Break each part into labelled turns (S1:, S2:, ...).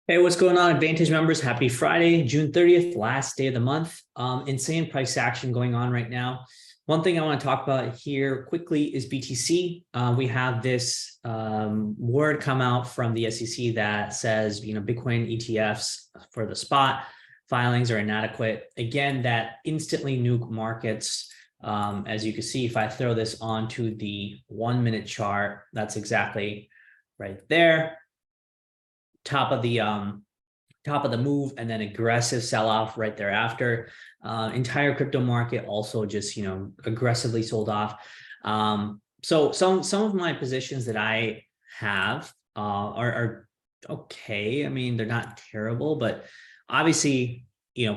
S1: Hey, what's going on, Advantage members? Happy Friday, June 30th, last day of the month. Insane price action going on right now. One thing I want to talk about here quickly is BTC. We have this word come out from the SEC that says, Bitcoin ETFs for the spot filings are inadequate. Again, that instantly nuke markets. As you can see, if I throw this onto the 1-minute chart, that's exactly right there. Top of the move, and then aggressive sell-off right thereafter. Entire crypto market also just aggressively sold off. So some of my positions that I have are okay. I mean, they're not terrible, but obviously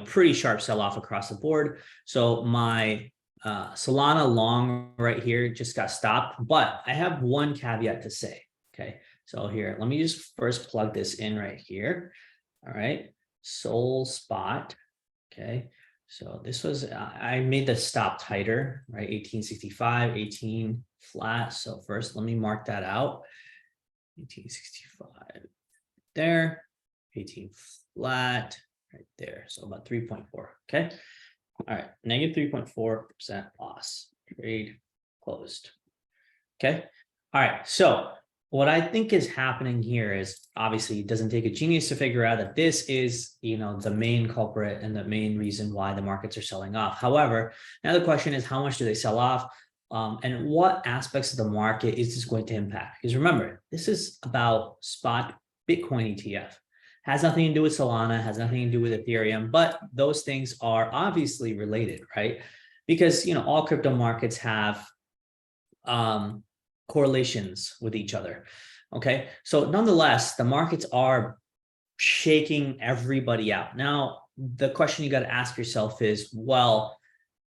S1: pretty sharp sell-off across the board. So my Solana long right here just got stopped, but I have one caveat to say. Okay, so here, let me just first plug this in right here. All right, Sol spot. Okay, so this was, I made the stop tighter, right? 1865, 18 flat. So first, let me mark that out. 1865 there, 18 flat right there. So about 3.4. Okay. All right, negative 3.4% loss. Trade closed. Okay. All right, so what I think is happening here is, obviously it doesn't take a genius to figure out that this is, the main culprit and the main reason why the markets are selling off. However, now the question is, how much do they sell off? And what aspects of the market is this going to impact? Because remember, this is about spot Bitcoin ETF. Has nothing to do with Solana, has nothing to do with Ethereum, but those things are obviously related, right? Because, all crypto markets have correlations with each other. Okay, so nonetheless, the markets are shaking everybody out. Now, the question you got to ask yourself is, well,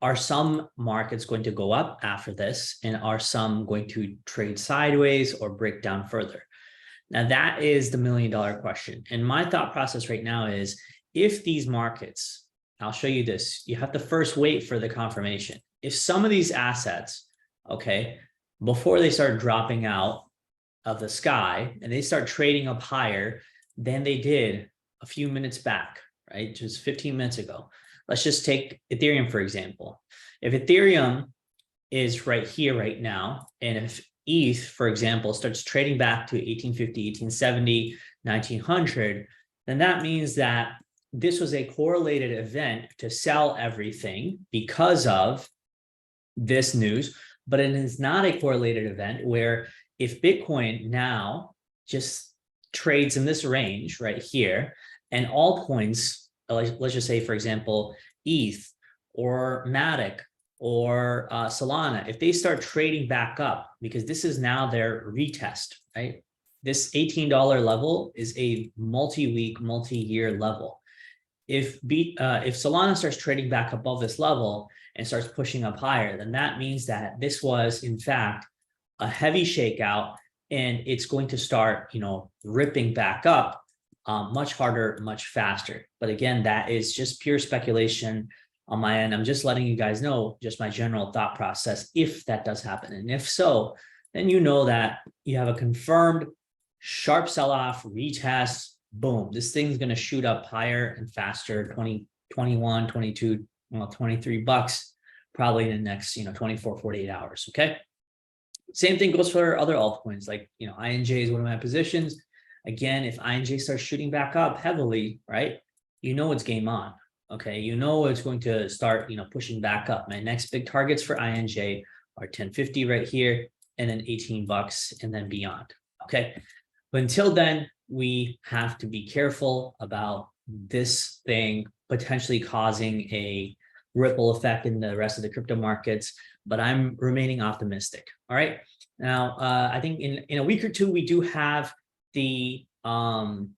S1: are some markets going to go up after this, and are some going to trade sideways or break down further? Now, that is the million-dollar question. And my thought process right now is, if these markets, I'll show you this, you have to first wait for the confirmation. If some of these assets, okay, before they start dropping out of the sky and they start trading up higher than they did a few minutes back, right? Just 15 minutes ago. Let's just take Ethereum, for example. If Ethereum is right here right now, and if ETH, for example, starts trading back to 1850, 1870, 1900, then that means that this was a correlated event to sell everything because of this news. But it is not a correlated event where if Bitcoin now just trades in this range right here, and altcoins, let's just say, for example, ETH or Matic or Solana, if they start trading back up, because this is now their retest, right? This $18 level is a multi-week, multi-year level. If Solana starts trading back above this level and starts pushing up higher, then that means that this was, in fact, a heavy shakeout, and it's going to start, ripping back up much harder, much faster. But again, that is just pure speculation on my end. I'm just letting you guys know just my general thought process if that does happen. And if so, then that you have a confirmed sharp sell-off, retest, boom, this thing's going to shoot up higher and faster, 20, 21, 22, well, $23 probably in the next 24, 48 hours. Okay, same thing goes for other altcoins, like INJ is one of my positions. Again, if INJ starts shooting back up heavily, right, it's game on. Okay, it's going to start pushing back up. My next big targets for INJ are 1050 right here, and then $18 and then beyond. Okay, but until then, we have to be careful about this thing potentially causing a ripple effect in the rest of the crypto markets, but I'm remaining optimistic. All right. Now, I think in a week or two, we do have the CPI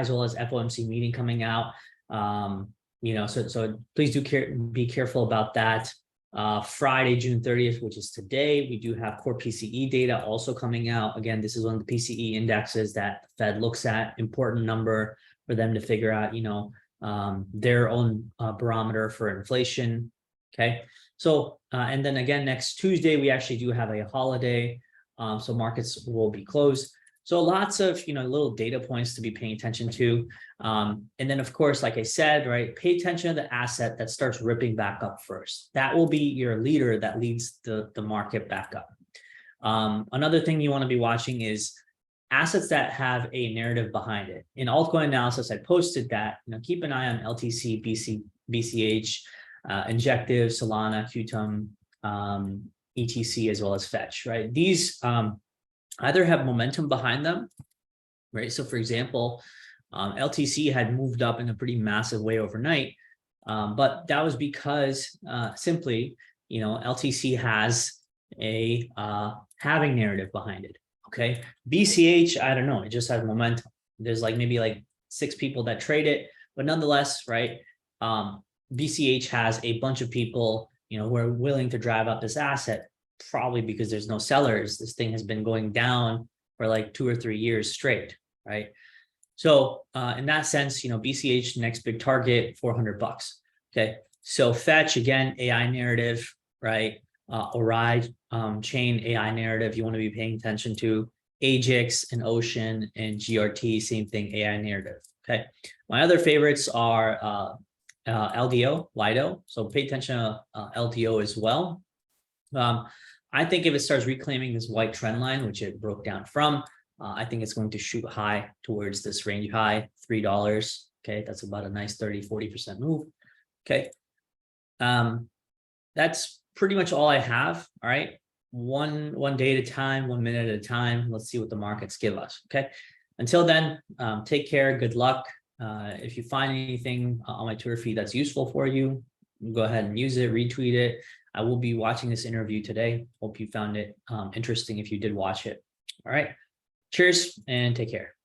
S1: as well as FOMC meeting coming out. So please do be careful about that. Friday, June 30th, which is today, we do have core PCE data also coming out. Again, this is one of the PCE indexes that the Fed looks at, important number for them to figure out, their own barometer for inflation. Okay. So, and then again, next Tuesday, we actually do have a holiday. So markets will be closed. So lots of, little data points to be paying attention to. And then of course, like I said, right, pay attention to the asset that starts ripping back up first. That will be your leader that leads the market back up. Another thing you want to be watching is assets that have a narrative behind it. In altcoin analysis, I posted that, keep an eye on LTC, BCH, Injective, Solana, Qtum, ETC, as well as Fetch, right? These either have momentum behind them, right? So for example, LTC had moved up in a pretty massive way overnight, but that was because simply, LTC has a halving narrative behind it. Okay, BCH, I don't know, it just has momentum. There's maybe 6 people that trade it, but nonetheless, right? BCH has a bunch of people, who are willing to drive up this asset, probably because there's no sellers. This thing has been going down for 2 or 3 years straight, right? So in that sense, BCH next big target, $400. Okay, so Fetch, again, AI narrative, right? Ori chain AI narrative you want to be paying attention to. Ajax and Ocean and GRT, same thing, AI narrative. Okay, my other favorites are LDO, Lido. So pay attention to LDO as well. I think if it starts reclaiming this white trend line, which it broke down from, I think it's going to shoot high towards this range high, $3. Okay, that's about a nice 30-40% move. Okay, that's pretty much all I have. All right, one day at a time, 1 minute at a time. Let's see what the markets give us. Okay, until then, take care. Good luck. If you find anything on my Twitter feed that's useful for you, go ahead and use it, retweet it. I will be watching this interview today. Hope you found it interesting if you did watch it. All right, cheers and take care.